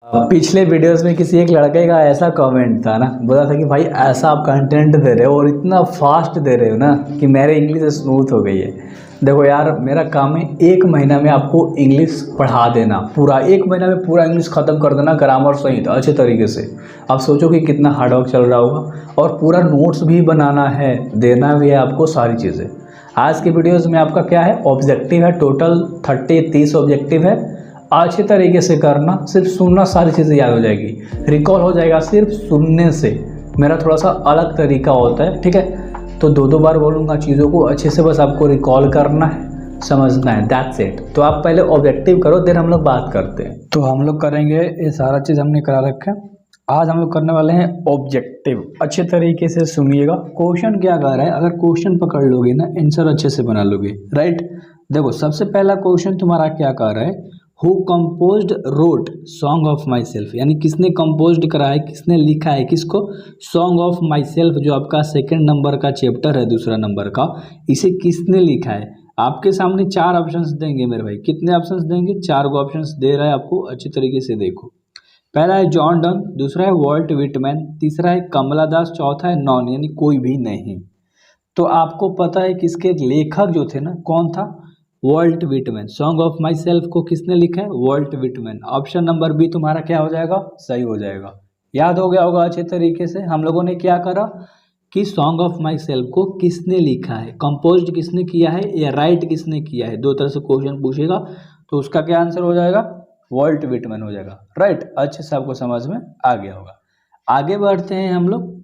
पिछले वीडियोस में किसी एक लड़के का ऐसा कमेंट था ना, बोला था कि भाई ऐसा आप कंटेंट दे रहे हो और इतना फास्ट दे रहे हो ना कि मेरे इंग्लिश स्मूथ हो गई है। देखो यार, मेरा काम है 1 महीना में आपको इंग्लिश पढ़ा देना, पूरा 1 महीना में पूरा इंग्लिश ख़त्म कर देना, ग्रामर सहित अच्छे तरीके से। आप सोचो कि कितना हार्डवर्क चल रहा होगा, और पूरा नोट्स भी बनाना है, देना भी है आपको सारी चीज़ें। आज की वीडियोज़ में आपका क्या है, ऑब्जेक्टिव है, टोटल 30 ऑब्जेक्टिव है। अच्छे तरीके से करना, सिर्फ सुनना, सारी चीज़ें याद हो जाएगी, रिकॉल हो जाएगा सिर्फ सुनने से। मेरा थोड़ा सा अलग तरीका होता है, ठीक है। तो 2 बार बोलूँगा, चीज़ों को अच्छे से बस आपको रिकॉल करना है, समझना है, दैट्स इट। तो आप पहले ऑब्जेक्टिव करो, देन हम लोग बात करते हैं। तो हम लोग करेंगे, ये सारा चीज़ हमने करा रखा है। आज हम लोग करने वाले हैं ऑब्जेक्टिव। अच्छे तरीके से सुनिएगा। क्वेश्चन क्या कह रहा है, अगर क्वेश्चन पकड़ लोगे ना, आंसर अच्छे से बना लोगे, राइट। देखो, सबसे पहला क्वेश्चन तुम्हारा क्या कह रहा है, who composed wrote song of myself, यानी किसने कंपोज्ड करा है, किसने लिखा है, किसको, सॉन्ग ऑफ माई सेल्फ, जो आपका 2nd नंबर का चैप्टर है, दूसरा नंबर का, इसे किसने लिखा है। आपके सामने 4 ऑप्शंस देंगे मेरे भाई। कितने ऑप्शंस देंगे, 4 को ऑप्शंस दे रहा है आपको, अच्छी तरीके से देखो। पहला है जॉन डन, दूसरा है वॉल्ट विटमैन, तीसरा है कमला दास, चौथा है नॉन, यानी कोई भी नहीं। तो आपको पता है किसके लेखक जो थे ना, कौन था, Walt Whitman. Song of myself को किसने लिखा है, Walt Whitman. Option number B तुम्हारा क्या हो जाएगा, सही हो जाएगा। याद हो गया होगा अच्छे तरीके से। हम लोगों ने क्या करा कि सॉन्ग ऑफ माई सेल्फ को किसने लिखा है, कंपोज किसने किया है, या राइट किसने किया है, 2 तरह से क्वेश्चन पूछेगा, तो उसका क्या आंसर हो जाएगा, वॉल्ट विटमैन हो जाएगा, राइट। अच्छे से आपको समझ में आ गया होगा। आगे बढ़ते हैं हम लोग,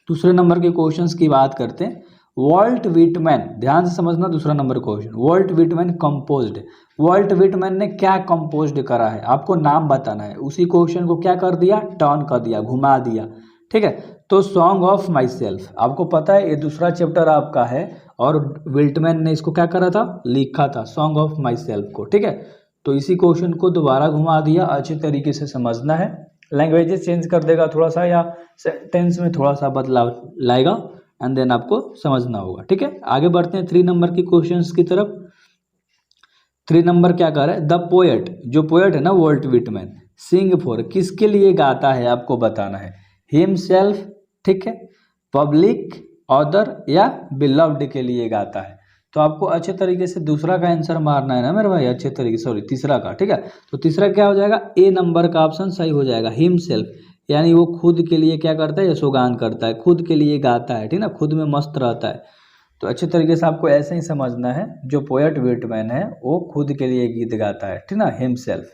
दूसरे नंबर के क्वेश्चंस की बात करते हैं। वॉल्ट विटमैन, ध्यान से समझना, दूसरा number question, Walt Whitman composed, Walt Whitman ने क्या कंपोज्ड करा है, आपको नाम बताना है। उसी क्वेश्चन को क्या कर दिया, टर्न कर दिया, घुमा दिया, ठीक है। तो सॉन्ग ऑफ माई सेल्फ, आपको पता है ये दूसरा चैप्टर आपका है, और विटमैन ने इसको क्या करा था, लिखा था, सॉन्ग ऑफ माई सेल्फ को, ठीक है। तो इसी क्वेश्चन को दोबारा घुमा दिया, अच्छे तरीके से समझना है। लैंग्वेजेस चेंज कर देगा थोड़ा सा, या सेंटेंस में थोड़ा सा बदलाव लाएगा, एंड देन आपको समझना होगा, ठीक है। आगे बढ़ते हैं 3 नंबर के क्वेश्चंस की तरफ। 3 नंबर क्या कह रहा है, द पोएट, जो पोएट है ना वॉल्ट विटमैन, सिंग फॉर, किसके लिए गाता है, आपको बताना है। हिमसेल्फ, ठीक है, पब्लिक, अदर, या बिलव्ड के लिए गाता है। तो आपको अच्छे तरीके से दूसरा का आंसर मारना है ना मेरे भाई, अच्छे तरीके से, सॉरी तीसरा का, ठीक है। तो तीसरा क्या हो जाएगा, ए नंबर का ऑप्शन सही हो जाएगा, हिमसेल्फ, यानी वो खुद के लिए क्या करता है, यशोगान करता है, खुद के लिए गाता है, ठीक ना, खुद में मस्त रहता है। तो अच्छे तरीके से आपको ऐसे ही समझना है, जो पोएट विटमैन है वो खुद के लिए गीत गाता है, ठीक ना, हिमसेल्फ।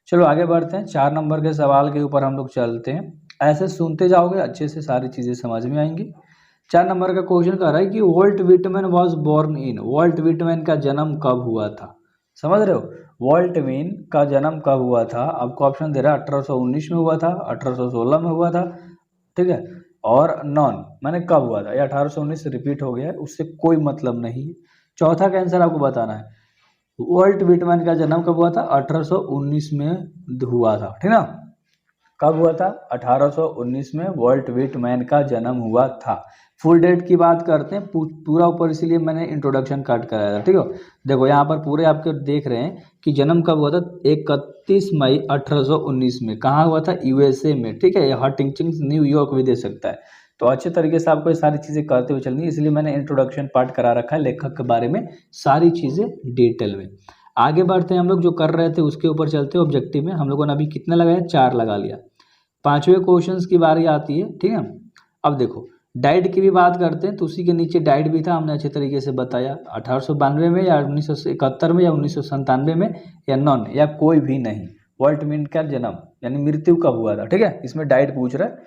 चलो आगे बढ़ते हैं, 4 नंबर के सवाल के ऊपर हम लोग चलते हैं। ऐसे सुनते जाओगे, अच्छे से सारी चीज़ें समझ में आएंगी। 4 नंबर का क्वेश्चन कह रहा है कि Walt Whitman was born in, Walt Whitman का जन्म कब हुआ था, समझ रहे हो। वॉल्ट विटमैन का जन्म कब हुआ था, आपको ऑप्शन दे रहा है 1819 में हुआ था, 1816 में हुआ था, ठीक है, और नॉन मैंने कब हुआ था, या 1819 से रिपीट हो गया है, उससे कोई मतलब नहीं है। चौथा का आंसर आपको बताना है, वॉल्ट विटमैन का जन्म कब हुआ था, 1819 में हुआ था, ठीक ना। कब हुआ था, 1819 में वॉल्ट विटमैन का जन्म हुआ था। फुल डेट की बात करते हैं, पूरा ऊपर, इसीलिए मैंने इंट्रोडक्शन कट कराया था, ठीक है। देखो यहाँ पर पूरे आपके देख रहे हैं कि जन्म कब हुआ था, 31 मई 1819 में। कहाँ हुआ था, यूएसए में, ठीक है, या हंटिंगटन न्यूयॉर्क भी दे सकता है। तो अच्छे तरीके से आपको ये सारी चीज़ें करते हुए चलनी है, इसलिए मैंने इंट्रोडक्शन पार्ट करा रखा है, लेखक के बारे में सारी चीज़ें डिटेल में। आगे बढ़ते हैं, हम लोग जो कर रहे थे उसके ऊपर चलते हैं। ऑब्जेक्टिव में हम लोगों ने अभी कितना लगाया, 4 लगा लिया। 5वें क्वेश्चन की बारी आती है, ठीक है। अब देखो, डाइट की भी बात करते हैं, तो उसी के नीचे डाइट भी था, हमने अच्छे तरीके से बताया, 1892 में, या 1971 में, या 1997 में, या नॉन, या कोई भी नहीं। वॉल्ट विटमैन का जन्म यानी मृत्यु कब हुआ था, ठीक है, इसमें डाइट पूछ रहा है,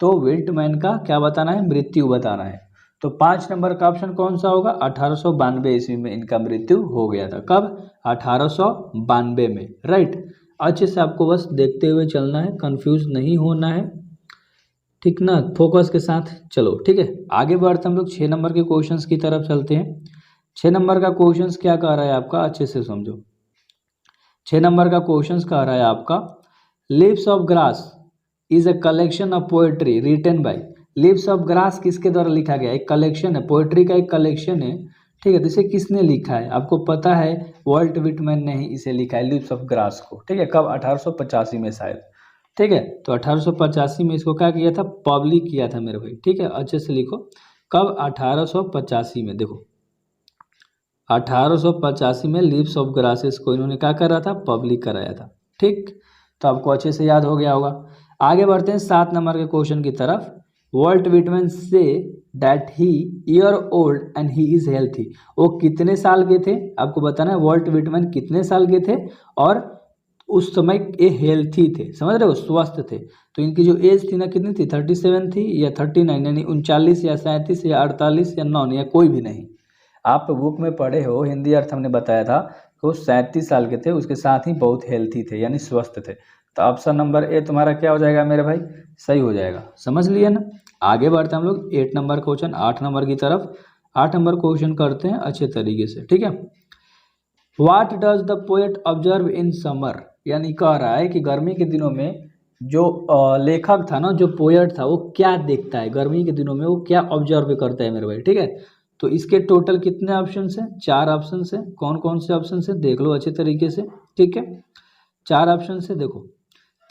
तो विटमैन का क्या बताना है, मृत्यु बताना है। तो 5 नंबर का ऑप्शन कौन सा होगा, 1892 ईस्वी में इनका मृत्यु हो गया था। कब, 1892 में, राइट। अच्छे से आपको बस देखते हुए चलना है, कंफ्यूज नहीं होना है, ठीक ना, फोकस के साथ चलो, ठीक है। आगे बढ़ते हम लोग 6 नंबर के क्वेश्चंस की तरफ चलते हैं। 6 नंबर का क्वेश्चंस क्या कह रहा है आपका, अच्छे से समझो। 6 नंबर का क्वेश्चंस कह रहा है आपका, leaves of grass is a collection of poetry written by, leaves of grass किसके द्वारा लिखा गया, एक कलेक्शन है, पोएट्री का एक कलेक्शन है, ठीक है। तो इसे किसने लिखा है, आपको पता है वॉल्ट विटमैन ने ही इसे लिखा है, लिव्स ऑफ ग्रास को, ठीक है। कब, 1885 में शायद, ठीक है। तो 1885 में इसको क्या किया था, पब्लिक किया था मेरे भाई, ठीक है, अच्छे से लिखो। कब, 1885 में। देखो 1885 में लीव्स ऑफ ग्रासेस को इन्होंने क्या करा था, पब्लिक कराया था, ठीक। तो आपको अच्छे से याद हो गया होगा। आगे बढ़ते हैं 7 नंबर के क्वेश्चन की तरफ। Walt Whitman say that he year old and he is healthy. वो कितने साल के थे, आपको बताना है वॉल्ट विटमैन कितने साल के थे और उस समय ये हेल्थी थे, समझ रहे हो, स्वस्थ थे। तो इनकी जो एज थी ना कितनी थी, 37 थी या 39, यानी 39 या 37 या 48 या 9 या कोई भी नहीं। आप बुक में पढ़े हो, हिंदी अर्थ हमने बताया था कि वो 37 साल के थे, उसके साथ ही बहुत हेल्थी थे यानी स्वस्थ थे। तो ऑप्शन नंबर ए तुम्हारा क्या हो जाएगा मेरे भाई, सही हो जाएगा, समझ लिए ना। आगे बढ़ते हैं हम लोग 8 नंबर क्वेश्चन, 8 नंबर की तरफ। 8 नंबर क्वेश्चन करते हैं अच्छे तरीके से, ठीक है। What does the poet observe in summer, यानी कह रहा है कि गर्मी के दिनों में जो लेखक था ना, जो पोएट था, वो क्या देखता है गर्मी के दिनों में, वो क्या ऑब्जर्व करता है मेरे भाई, ठीक है। तो इसके टोटल कितने ऑप्शन हैं, 4 ऑप्शन हैं। कौन कौन से ऑप्शन हैं देख लो अच्छे तरीके से, ठीक है। 4 ऑप्शन से देखो,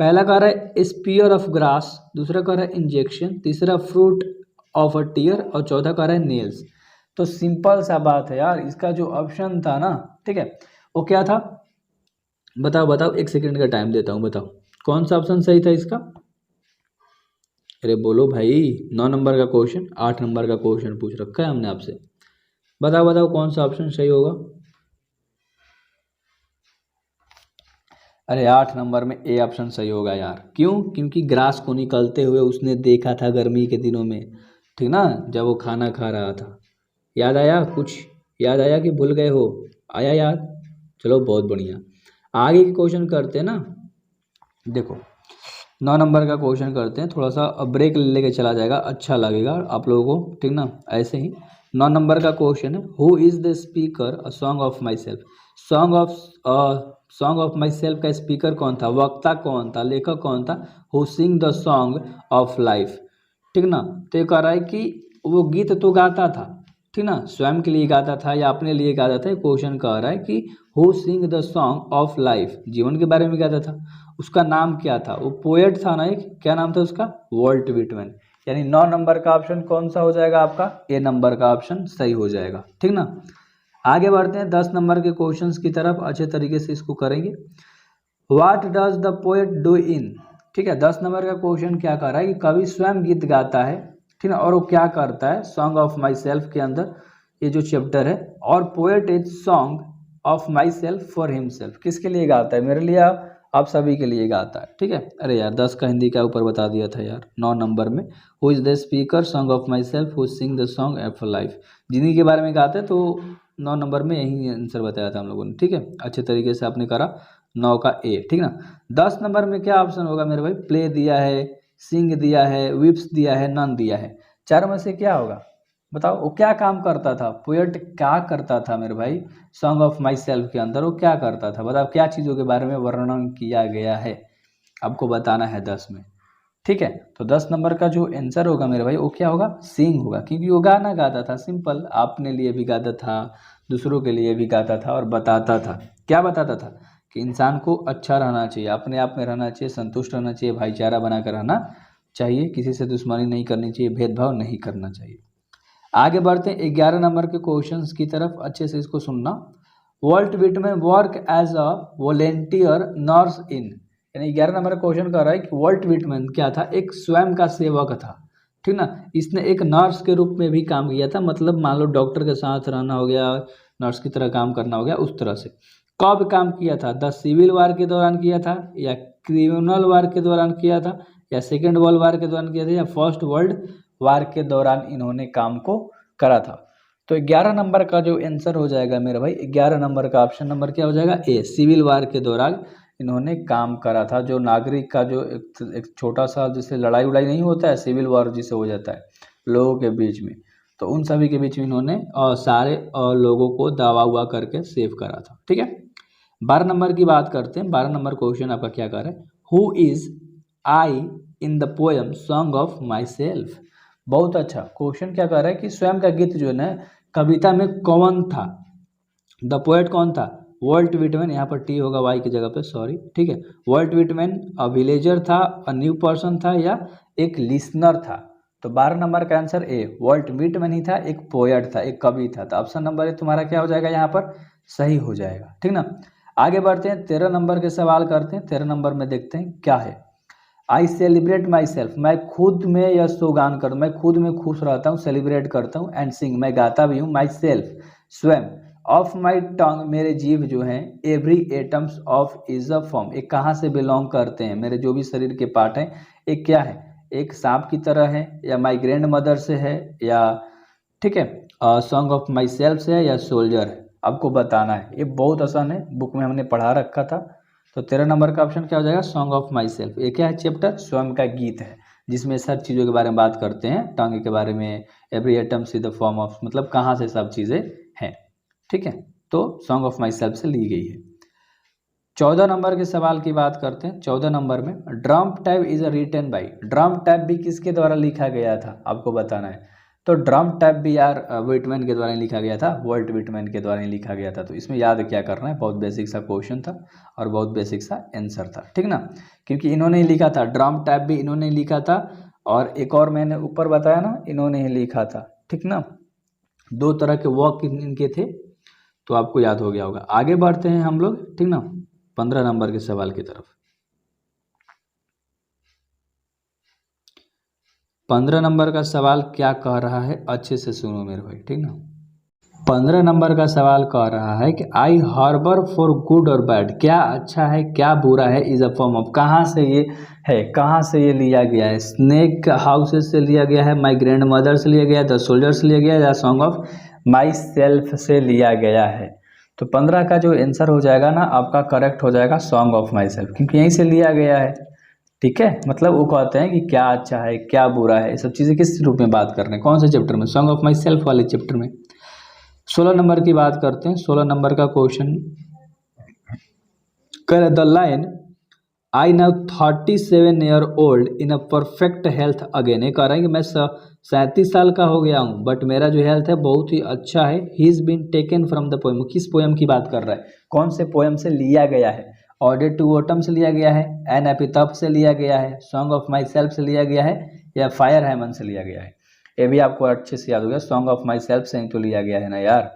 पहला कह रहा है स्पीयर ऑफ ग्रास, दूसरा कह रहा है इंजेक्शन, तीसरा फ्रूट ऑफ अ टीयर और चौथा कह रहा है नेल्स। तो सिंपल सा बात है यार, इसका जो ऑप्शन था ना, ठीक है, वो क्या था, बताओ बताओ, 1 सेकंड का टाइम देता हूँ, बताओ कौन सा ऑप्शन सही था इसका। अरे बोलो भाई, 9 नंबर का क्वेश्चन, 8 नंबर का क्वेश्चन पूछ रखा है हमने आपसे, बताओ बताओ कौन सा ऑप्शन सही होगा। अरे 8 नंबर में ए ऑप्शन सही होगा यार, क्यों, क्योंकि ग्रास को निकलते हुए उसने देखा था गर्मी के दिनों में, ठीक ना, जब वो खाना खा रहा था। याद आया कुछ, याद आया कि भूल गए हो, आया याद, चलो बहुत बढ़िया। आगे के क्वेश्चन करते हैं ना, देखो 9 नंबर का क्वेश्चन करते हैं, थोड़ा सा ब्रेक लेके चला जाएगा, अच्छा लगेगा आप लोगों को, ठीक ना, ऐसे ही। 9 नंबर का क्वेश्चन है, who is the speaker a song of myself. Song of myself का स्पीकर कौन था, वक्ता कौन था, लेखक कौन था, who sing the song of life, ठीक ना। तो ये कह रहा है कि वो गीत तो गाता था, ठीक ना, स्वयं के लिए गाता था या अपने लिए गाता था। क्वेश्चन कह रहा है कि who sing the song of life, जीवन के बारे में गाता था, उसका नाम क्या था, वो पोएट था ना एक, क्या नाम था उसका, वॉल्ट विटमैन। यानी 9 नंबर का ऑप्शन कौन सा हो जाएगा आपका, ए नंबर का ऑप्शन सही हो जाएगा, ठीक ना। आगे बढ़ते हैं 10 नंबर के क्वेश्चंस की तरफ, अच्छे तरीके से इसको करेंगे। What does the poet do in, ठीक है, 10 नंबर का क्वेश्चन क्या कर रहा है कि कवि स्वयं गीत गाता है, ठीक है, और वो क्या करता है, सॉन्ग ऑफ माई सेल्फ के अंदर ये जो चैप्टर है, और poet is song of my self for himself, किसके लिए गाता है, मेरे लिए, आप सभी के लिए गाता है, ठीक है। अरे यार 10 का हिंदी का ऊपर बता दिया था यार, 9 नंबर में, who is the speaker song of myself who sing the song of life, जिन्हीं के बारे में गाते हैं, तो 9 नंबर में यही आंसर बताया था हम लोगों ने, ठीक है, अच्छे तरीके से आपने करा, 9 का ए, ठीक ना। 10 नंबर में क्या ऑप्शन होगा मेरे भाई, प्ले दिया है, सिंग दिया है, विप्स दिया है, नन दिया है, चारों में से क्या होगा, बताओ। वो क्या काम करता था, पोएट क्या करता था मेरे भाई, सॉन्ग ऑफ माई सेल्फ के अंदर वो क्या करता था, बताओ क्या चीज़ों के बारे में वर्णन किया गया है, आपको बताना है 10 में, ठीक है। तो 10 नंबर का जो आंसर होगा मेरे भाई, वो क्या होगा, सिंग होगा, क्योंकि वो गाना गाता था, सिंपल, अपने लिए भी गाता था, दूसरों के लिए भी गाता था, और बताता था, क्या बताता था, कि इंसान को अच्छा रहना चाहिए, अपने आप में रहना चाहिए, संतुष्ट रहना चाहिए, भाईचारा बनाकर रहना चाहिए, किसी से दुश्मनी नहीं करनी चाहिए, भेदभाव नहीं करना चाहिए। आगे बढ़ते हैं 11 नंबर के क्वेश्चंस की तरफ, अच्छे से इसको सुनना। Walt Whitman work as a volunteer nurse in, यानी 11 नंबर का क्वेश्चन कर रहा है कि वॉल्ट विटमैन क्या था, एक स्वयं का सेवक था, ठीक ना, इसने एक नर्स के रूप में भी काम किया था, मतलब मान लो डॉक्टर के साथ रहना हो गया, नर्स की तरह काम करना हो गया, उस तरह से। कब काम किया था, द सिविल वार के दौरान किया था, या क्रिमिनल वार के दौरान किया था, या सेकेंड वर्ल्ड वार के दौरान किया था, या फर्स्ट वर्ल्ड वार के दौरान इन्होंने काम को करा था। तो 11 नंबर का जो आंसर हो जाएगा मेरा भाई, 11 नंबर का ऑप्शन नंबर क्या हो जाएगा, ए, सिविल वार के दौरान इन्होंने काम करा था। जो नागरिक का जो एक छोटा सा जैसे लड़ाई उड़ाई नहीं होता है, सिविल वार जिसे हो जाता है लोगों के बीच में, तो उन सभी के बीच में इन्होंने सारे लोगों को दावा हुआ करके सेव करा था, ठीक है। 12 नंबर की बात करते हैं। 12 नंबर क्वेश्चन आपका क्या कर रहा है, who is I in the poem song of my self. बहुत अच्छा क्वेश्चन क्या कर रहा है कि स्वयं का गीत जो है ना, कविता में कौन था, द पोएट कौन था, वॉल्ट विटमैन, यहाँ पर टी होगा वाई की जगह पे, सॉरी, ठीक है। वॉल्ट विटमैन अ विलेजर था, अ न्यू पर्सन था, या एक लिसनर था? तो 12 नंबर का आंसर ए, वॉल्ट विटमैन ही था, एक पोएट था, एक कवि था। तो ऑप्शन नंबर ए तुम्हारा क्या हो जाएगा यहाँ पर, सही हो जाएगा, ठीक ना। आगे बढ़ते हैं, 13 नंबर के सवाल करते हैं। 13 नंबर में देखते हैं क्या है। आई सेलिब्रेट माई सेल्फ, मैं खुद में यशोगान कर, मैं खुद में खुश रहता हूँ, सेलिब्रेट करता हूँ। एंड सिंग, मैं गाता भी हूँ। माई सेल्फ, स्वयं। ऑफ माई टंग, मेरे जीव जो हैं। Every atoms of is a form, एक कहाँ से बिलोंग करते हैं, मेरे जो भी शरीर के पार्ट हैं, एक क्या है, एक सांप की तरह है, या माई ग्रैंड मदर से है, या ठीक है सॉन्ग ऑफ माई सेल्फ से है, या सोल्जर है। आपको बताना है, ये बहुत आसान है, बुक में हमने पढ़ा रखा था। तो 13 नंबर का ऑप्शन क्या हो जाएगा, सॉन्ग ऑफ माई सेल्फ। ये क्या है, चैप्टर स्वयं का गीत है, जिसमें सब चीज़ों के बारे में बात करते हैं, टंग के बारे में, every atom see the form of, मतलब कहाँ से सब चीज़ें हैं, ठीक है। तो सॉन्ग ऑफ माई सेल्फ से ली गई है। 14 नंबर के सवाल की बात करते हैं। 14 नंबर में, drum type is a written by, drum type भी किसके द्वारा लिखा गया था, आपको बताना है। तो ड्रम टाइप भी यार विटमैन के द्वारा ही लिखा गया था, वॉल्ट विटमैन के द्वारा ही लिखा गया था। तो इसमें याद क्या करना है, बहुत बेसिक सा क्वेश्चन था और बहुत बेसिक सा आंसर था, ठीक ना। क्योंकि इन्होंने ही लिखा था, ड्रम टाइप भी इन्होंने ही लिखा था, और एक और मैंने ऊपर बताया ना, इन्होंने ही लिखा था, ठीक ना। 2 तरह के वर्क इनके थे, तो आपको याद हो गया होगा। आगे बढ़ते हैं हम लोग, ठीक ना, 15 नंबर के सवाल की तरफ। 15 नंबर का सवाल क्या कह रहा है, अच्छे से सुनो मेरे भाई, ठीक ना। 15 नंबर का सवाल कह रहा है कि आई हार्बर फॉर गुड और बैड, क्या अच्छा है क्या बुरा है, इज अ फॉर्म ऑफ, कहाँ से ये है, कहाँ से ये लिया गया है, स्नेक हाउसेस से लिया गया है, माई ग्रैंड मदर से लिया गया है, द सोल्जर से लिया गया है, या सॉन्ग ऑफ माई सेल्फ से लिया गया है। तो 15 का जो आंसर हो जाएगा ना आपका, करेक्ट हो जाएगा सॉन्ग ऑफ माई सेल्फ, क्योंकि यहीं से लिया गया है, ठीक है। मतलब वो कहते हैं कि क्या अच्छा है क्या बुरा है, ये सब चीज़ें किस रूप में बात कर रहे हैं, कौन से चैप्टर में, सॉन्ग ऑफ माई सेल्फ वाले चैप्टर में। 16 नंबर की बात करते हैं। 16 नंबर का क्वेश्चन कर, the line I now 37 year old in a perfect health again, ये कह रहा है कि मैं 37 साल का हो गया हूँ, बट मेरा जो हेल्थ है बहुत ही अच्छा है। He is been taken from the poem, किस पोएम की बात कर रहा है, कौन से पोएम से लिया गया है, ऑडिट टू ऑटम से लिया गया है, एन एपिथफ से लिया गया है, सॉन्ग ऑफ माई सेल्फ से लिया गया है, या फायर हैमन से लिया गया है। ये भी आपको अच्छे से याद हो गया, सॉन्ग ऑफ माई सेल्फ से ही तो लिया गया है ना यार,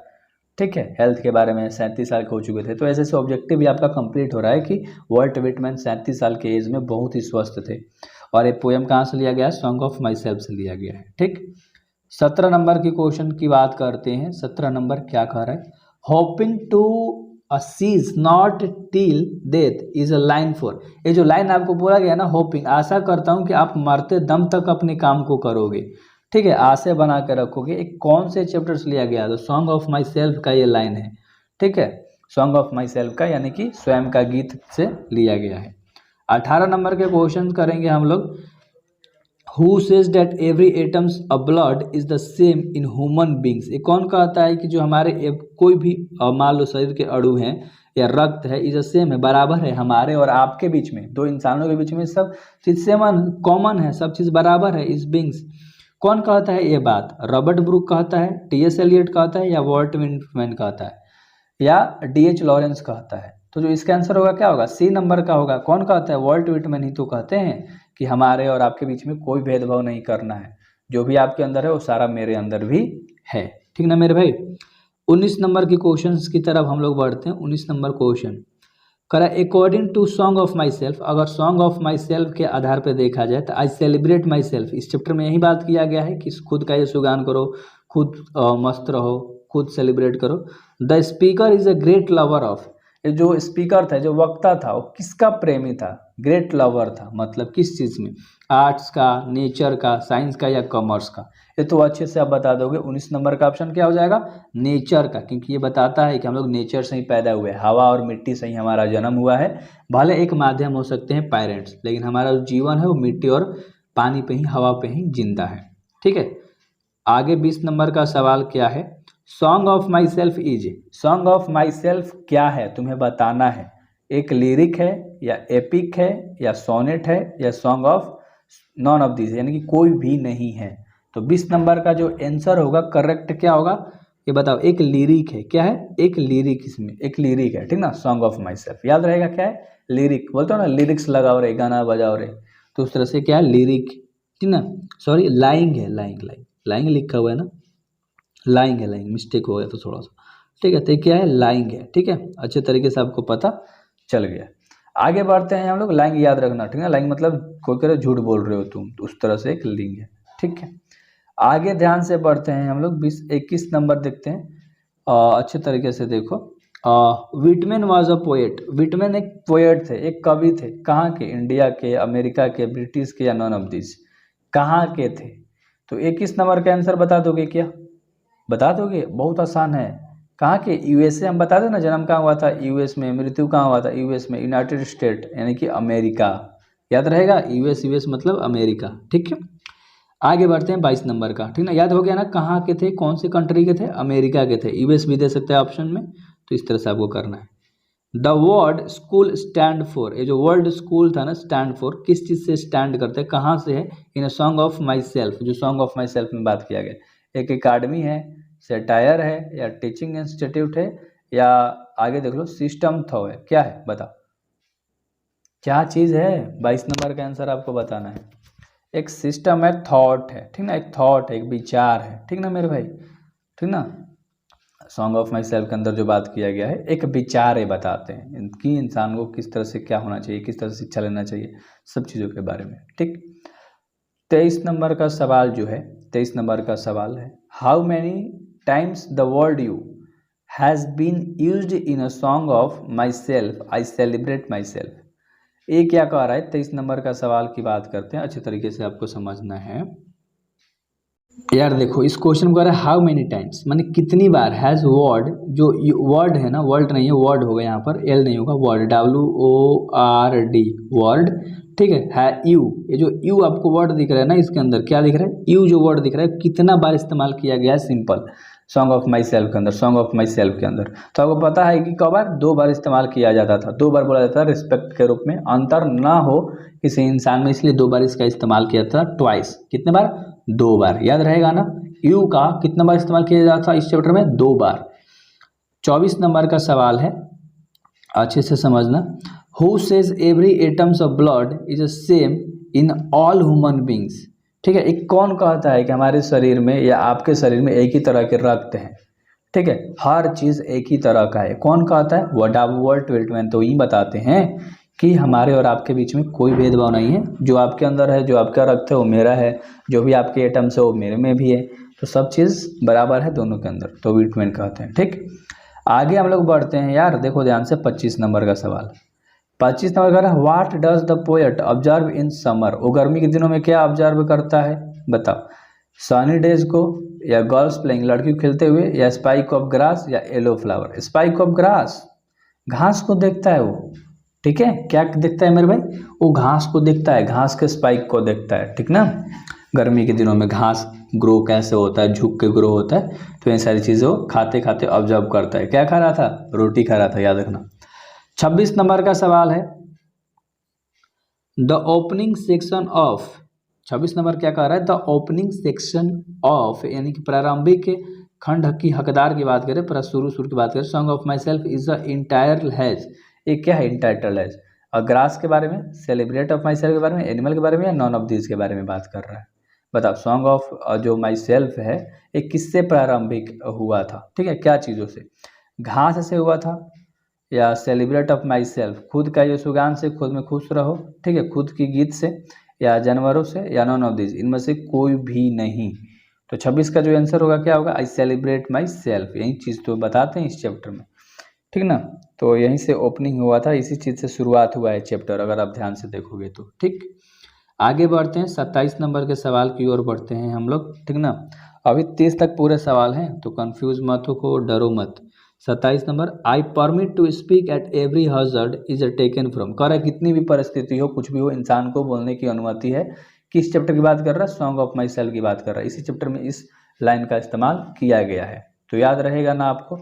ठीक है। हेल्थ के बारे में 37 साल के हो चुके थे, तो ऐसे से ऑब्जेक्टिव भी आपका कंप्लीट हो रहा है कि वॉल्ट विटमैन 37 साल के एज में बहुत ही स्वस्थ थे। और ये पोएम कहाँ से लिया गया है, सॉन्ग ऑफ माई सेल्फ से लिया गया है, ठीक। 17 नंबर की क्वेश्चन की बात करते हैं। 17 नंबर क्या कह रहा है, hoping to cease not till death is a line for, ये जो लाइन आपको बोला गया ना, होपिंग, आशा करता हूँ कि आप मरते दम तक अपने काम को करोगे, ठीक है, आशा बना के रखोगे। एक कौन से चैप्टर से लिया गया, तो सॉन्ग ऑफ माई सेल्फ का ये लाइन है, ठीक है, सॉन्ग ऑफ माई सेल्फ का, यानी कि स्वयं का गीत से लिया गया है। 18 नंबर के क्वेश्चन करेंगे हम लोग। Who says that every atoms of blood is the same in human beings, ये कौन कहता है कि जो हमारे कोई भी मान लो शरीर के अणु हैं या रक्त है, इज द सेम है, बराबर है, हमारे और आपके बीच में, दो इंसानों के बीच में सब चीज सेम कॉमन है, सब चीज बराबर है इस बींग्स। कौन कहता है ये बात, रॉबर्ट ब्रूक कहता है, टी.एस. एलियट कहता है, या वॉल्ट विटमैन कहता है, या डी.एच. लॉरेंस कहता है। तो जो इसका आंसर होगा क्या होगा, सी नंबर का होगा। कौन कहता है, वॉल्ट विटमैन ही तो कहते हैं कि हमारे और आपके बीच में कोई भेदभाव नहीं करना है, जो भी आपके अंदर है वो सारा मेरे अंदर भी है, ठीक ना मेरे भाई। 19 नंबर की क्वेश्चन की तरफ हम लोग बढ़ते हैं। 19 नंबर क्वेश्चन करा, according to song of myself, अगर सॉन्ग ऑफ माई सेल्फ के आधार पर देखा जाए तो आई सेलिब्रेट माई सेल्फ, इस चैप्टर में यही बात किया गया है कि खुद का यशोगान करो, खुद मस्त रहो, खुद सेलिब्रेट करो। The speaker is a great lover of, ये जो स्पीकर था, जो वक्ता था, वो किसका प्रेमी था, ग्रेट लवर था, मतलब किस चीज़ में, आर्ट्स का, नेचर का, साइंस का, या कॉमर्स का। ये तो अच्छे से आप बता दोगे। 19 नंबर का ऑप्शन क्या हो जाएगा, नेचर का, क्योंकि ये बताता है कि हम लोग नेचर से ही पैदा हुए, हवा और मिट्टी से ही हमारा जन्म हुआ है। भले एक माध्यम हो सकते हैं पेरेंट्स, लेकिन हमारा जो जीवन है वो मिट्टी और पानी पे ही, हवा पे ही जिंदा है, ठीक है। आगे 20 नंबर का सवाल क्या है, song of my self is, song of my self क्या है तुम्हें बताना है, एक लिरिक है, या एपिक है, या सोनेट है, या song of none of this, यानी कि कोई भी नहीं है। तो 20 नंबर का जो आंसर होगा करेक्ट क्या होगा, ये बताओ, एक लिरिक है, क्या है, एक लिरिक, इसमें एक लिरिक है, ठीक ना, सॉन्ग ऑफ माई सेल्फ, याद रहेगा क्या है, लिरिक, बोलते हो ना लिरिक्स लगाओ रे, गाना बजाओ रे, तो उस तरह से क्या है, लिरिक, ठीक ना, सॉरी लाइंग है, लाइंग लाइंग लाइंग लिखा हुआ है ना, लाइंग है, लाइंग मिस्टेक हो गया तो थोड़ा सा, ठीक है, तो क्या है, लाइंग है, ठीक है, अच्छे तरीके से आपको पता चल गया। आगे बढ़ते हैं हम लोग, लाइंग याद रखना, ठीक है, लाइंग मतलब कोई कह रहे झूठ बोल रहे हो तुम, तो उस तरह से एक लिंग है, ठीक है। आगे ध्यान से बढ़ते हैं हम लोग, 21 नंबर देखते हैं, अच्छे तरीके से देखो। Whitman was a poet, Whitman एक पोएट थे, एक कवि थे, कहाँ के, इंडिया के, अमेरिका के, ब्रिटिश के, या नॉन ऑफ दिस, कहाँ के थे, तो 21 नंबर का आंसर बता दोगे क्या, बता दोगे, बहुत आसान है, कहाँ के, यूएसए, हम बता दें ना, जन्म कहाँ हुआ था, यूएस में, मृत्यु कहाँ हुआ था, यूएस में, यूनाइटेड स्टेट यानी कि अमेरिका, याद रहेगा, यूएस यूएस मतलब अमेरिका, ठीक है। आगे बढ़ते हैं 22 नंबर का, ठीक ना, याद हो गया ना, कहाँ के थे, कौन से कंट्री के थे, अमेरिका के थे, यूएस भी दे सकते हैं ऑप्शन में, तो इस तरह से आपको करना है। The word school stand for, ये जो वर्ड स्कूल था ना, स्टैंड फॉर किस चीज़ से स्टैंड करते हैं, कहाँ से है, in a song of myself, जो सॉन्ग ऑफ माई सेल्फ में बात किया गया, एक एकेडमी है, सेटायर है, या टीचिंग इंस्टीट्यूट है, या आगे देख लो सिस्टम थॉ है, क्या है बताओ, क्या चीज़ है, 22 नंबर का आंसर आपको बताना है। एक सिस्टम है, थॉट है, ठीक ना, एक थॉट है, एक विचार है, ठीक ना मेरे भाई, ठीक ना, सॉन्ग ऑफ माई सेल्फ के अंदर जो बात किया गया है, एक विचार है, बताते हैं कि इंसान को किस तरह से क्या होना चाहिए, किस तरह से शिक्षा लेना चाहिए, सब चीज़ों के बारे में, ठीक। 23 नंबर का सवाल जो है, 23 नंबर का सवाल है, how many times the word you has been used in a song of myself I celebrate myself, ये क्या कह रहा है, 23 नंबर का सवाल की बात करते हैं, अच्छे तरीके से आपको समझना है। यार देखो, इस क्वेश्चन को कह रहा है हाउ मेनी टाइम्स, माने कितनी बार, हैज़ वर्ड, जो वर्ड है ना, वर्ड नहीं है, वर्ड होगा यहाँ पर, एल नहीं होगा, वर्ड, WORD, वर्ड, ठीक है यू, ये जो यू आपको वर्ड दिख रहा है ना, इसके अंदर क्या दिख रहा है, यू जो वर्ड दिख रहा है, कितना बार इस्तेमाल किया गया है, simple, song of myself के अंदर, सॉन्ग ऑफ माई सेल्फ के अंदर, तो आपको पता है कि कब बार, 2 बार इस्तेमाल किया जाता था, 2 बार बोला जाता था रिस्पेक्ट के रूप में, अंतर ना हो किसी इंसान में, इसलिए 2 बार इसका इस्तेमाल किया था, ट्वाइस, कितने बार, 2 बार, याद रहेगा ना, यू का कितना बार इस्तेमाल किया जाता था इस चैप्टर में, 2 बार। 24 नंबर का सवाल है, अच्छे से समझना, who says every atoms of blood is a same in all human beings, ठीक है, एक कौन कहता है कि हमारे शरीर में या आपके शरीर में एक ही तरह के रक्त हैं, ठीक है, हर चीज़ एक ही तरह का है, कौन कहता है, वर्ल्ड ट्वेल्टमैन, तो ये बताते हैं कि हमारे और आपके बीच में कोई भेदभाव नहीं है, जो आपके अंदर है, जो आपका रक्त है वो मेरा है, जो भी आपके एटम्स है वो मेरे में भी है, तो सब चीज़ बराबर है दोनों के अंदर, तो व्हिटमैन कहते हैं, ठीक। आगे हम लोग बढ़ते हैं यार, देखो ध्यान से, 25 नंबर का सवाल, 25 नंबर का, what does the poet observe in summer, वो गर्मी के दिनों में क्या ऑब्जर्व करता है, बताओ, सनी डेज को, या गर्ल्स प्लेइंग, लड़की खेलते हुए, या स्पाइक ऑफ ग्रास, या yellow flower, spike of grass, घास को देखता है वो, ठीक है, क्या देखता है मेरे भाई, वो घास को देखता है, घास के स्पाइक को देखता है, ठीक ना, गर्मी के दिनों में घास ग्रो कैसे होता है, झुक के ग्रो होता है, तो ये सारी चीज़ें वो खाते खाते ऑब्जर्व करता है, क्या खा रहा था, रोटी खा रहा था, याद रखना। 26 नंबर का सवाल है, the opening section of, 26 number क्या कह रहा है, द ओपनिंग सेक्शन ऑफ, यानी कि प्रारंभिक खंड की हकदार की बात करें, शुरू की बात करें, song of my self is the entire has, ये क्या है, इंटाइटल हैज, और ग्रास के बारे में, सेलिब्रेट ऑफ माई सेल्फ के बारे में, एनिमल के बारे में, या नॉन ऑफ दिस के बारे में बात कर रहा है, बताओ, सॉन्ग ऑफ जो माई सेल्फ है ये किससे प्रारंभिक हुआ था, ठीक है, क्या चीज़ों से, घास से हुआ था, या सेलिब्रेट ऑफ माई सेल्फ, खुद का यशुगान से, खुद में खुश रहो, ठीक है, खुद की गीत से, या जानवरों से, या नॉन ऑफ दिस, इनमें से कोई भी नहीं, तो 26 का जो आंसर होगा क्या होगा, आई सेलिब्रेट माई सेल्फ, यही चीज़ तो बताते हैं इस चैप्टर में, ठीक ना, तो यहीं से ओपनिंग हुआ था, इसी चीज़ से शुरुआत हुआ है चैप्टर, अगर आप ध्यान से देखोगे तो, ठीक। आगे बढ़ते हैं 27 नंबर के सवाल की ओर बढ़ते हैं हम लोग, ठीक ना, अभी 30 तक पूरे सवाल हैं, तो कंफ्यूज मत हो, डरो मत। 27 number, I permit to speak at every hazard is taken from, कह रहा है कितनी भी परिस्थिति हो, कुछ भी हो, इंसान को बोलने की अनुमति है, किस चैप्टर की बात कर रहा है, सॉन्ग ऑफ माई सेल्फ की बात कर रहा है, इसी चैप्टर में इस लाइन का इस्तेमाल किया गया है, तो याद रहेगा ना आपको,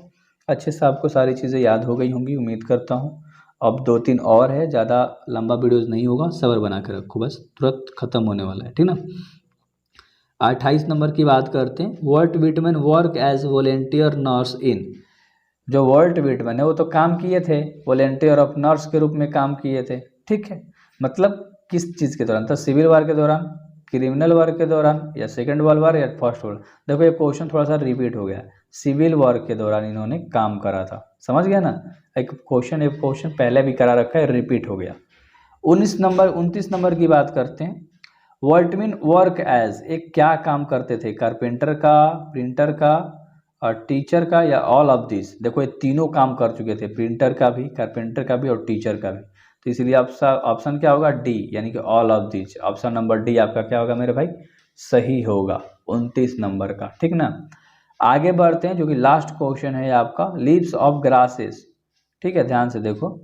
अच्छे से आपको सारी चीज़ें याद हो गई होंगी, उम्मीद करता हूँ। अब 2-3 और है, ज़्यादा लंबा वीडियोज़ नहीं होगा, सब्र बना के रखो, बस तुरंत खत्म होने वाला है, ठीक ना। 28 नंबर की बात करते हैं। Walt Whitman work as volunteer nurse in. जो वर्ट विटमैन है वो तो काम किए थे, वॉलेंटियर ऑफ नर्स के रूप में काम किए थे, ठीक है। मतलब किस चीज़ के दौरान था? सिविल वार के दौरान, क्रिमिनल वार के दौरान, या सेकेंड वर्ल्ड वार, या फर्स्ट वर्ल्ड। देखो ये क्वेश्चन थोड़ा सा रिपीट हो गया। सिविल वॉर के दौरान इन्होंने काम करा था, समझ गया ना। एक क्वेश्चन पहले भी करा रखा है, रिपीट हो गया। 29 नंबर की बात करते हैं। वर्टमिन वर्क एज, एक क्या काम करते थे? कारपेंटर का, प्रिंटर का और टीचर का, या ऑल ऑफ दिस। देखो ये तीनों काम कर चुके थे, प्रिंटर का भी, कारपेंटर का भी और टीचर का भी। तो इसलिए ऑप्शन क्या होगा? डी, यानी कि all of this. Option number D आपका क्या होगा मेरे भाई? सही होगा 29 नंबर का, ठीक ना। आगे बढ़ते हैं, जो कि लास्ट क्वेश्चन है आपका, लीव्स ऑफ ग्रासेस, ठीक है। ध्यान से देखो,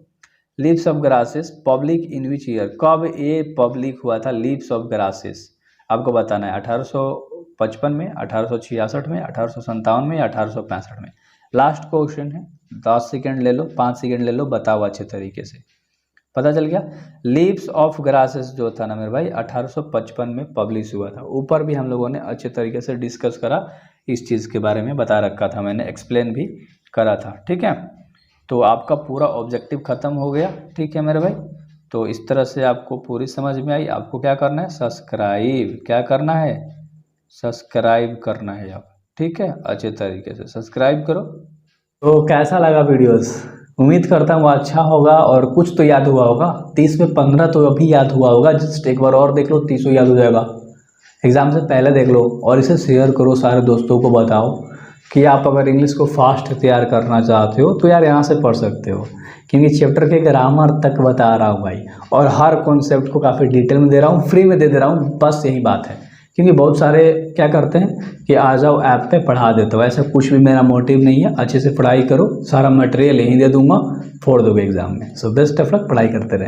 leaves of grasses public in which year, कब ये पब्लिक हुआ था लीव्स ऑफ ग्रासेस? आपको बताना है 1855 में, 1866 में, 1857 में या 1865 में। लास्ट क्वेश्चन है, 10 सेकेंड ले लो, 5 सेकेंड ले लो, बताओ अच्छे तरीके से। पता चल गया? लीव्स ऑफ ग्रासेस जो था ना मेरे भाई 1855 में पब्लिश हुआ था। ऊपर भी हम लोगों ने अच्छे तरीके से डिस्कस करा, इस चीज़ के बारे में बता रखा था, मैंने एक्सप्लेन भी करा था, ठीक है। तो आपका पूरा ऑब्जेक्टिव ख़त्म हो गया, ठीक है मेरे भाई। तो इस तरह से आपको पूरी समझ में आई। आपको क्या करना है? सब्सक्राइब। क्या करना है? सब्सक्राइब करना है आप, ठीक है। अच्छे तरीके से सब्सक्राइब करो। तो कैसा लगा वीडियोस? उम्मीद करता हूँ अच्छा होगा और कुछ तो याद हुआ होगा। 30 में 15 तो अभी याद हुआ होगा, जस्ट एक बार और देख लो, 30 याद हो जाएगा। एग्ज़ाम से पहले देख लो और इसे शेयर करो, सारे दोस्तों को बताओ कि आप अगर इंग्लिश को फास्ट तैयार करना चाहते हो तो यार यहाँ से पढ़ सकते हो, क्योंकि चैप्टर के ग्रामर तक बता रहा हूँ भाई, और हर कॉन्सेप्ट को काफ़ी डिटेल में दे रहा हूँ, फ्री में दे रहा हूँ। बस यही बात है, क्योंकि बहुत सारे क्या करते हैं कि आ जाओ ऐप पे पढ़ा देता हूँ, ऐसा कुछ भी मेरा मोटिव नहीं है। अच्छे से पढ़ाई करो, सारा मटेरियल यहीं दे दूंगा, फोड़ दोगे एग्जाम में। सो बेस्ट ऑफ लक, पढ़ाई करते रहे।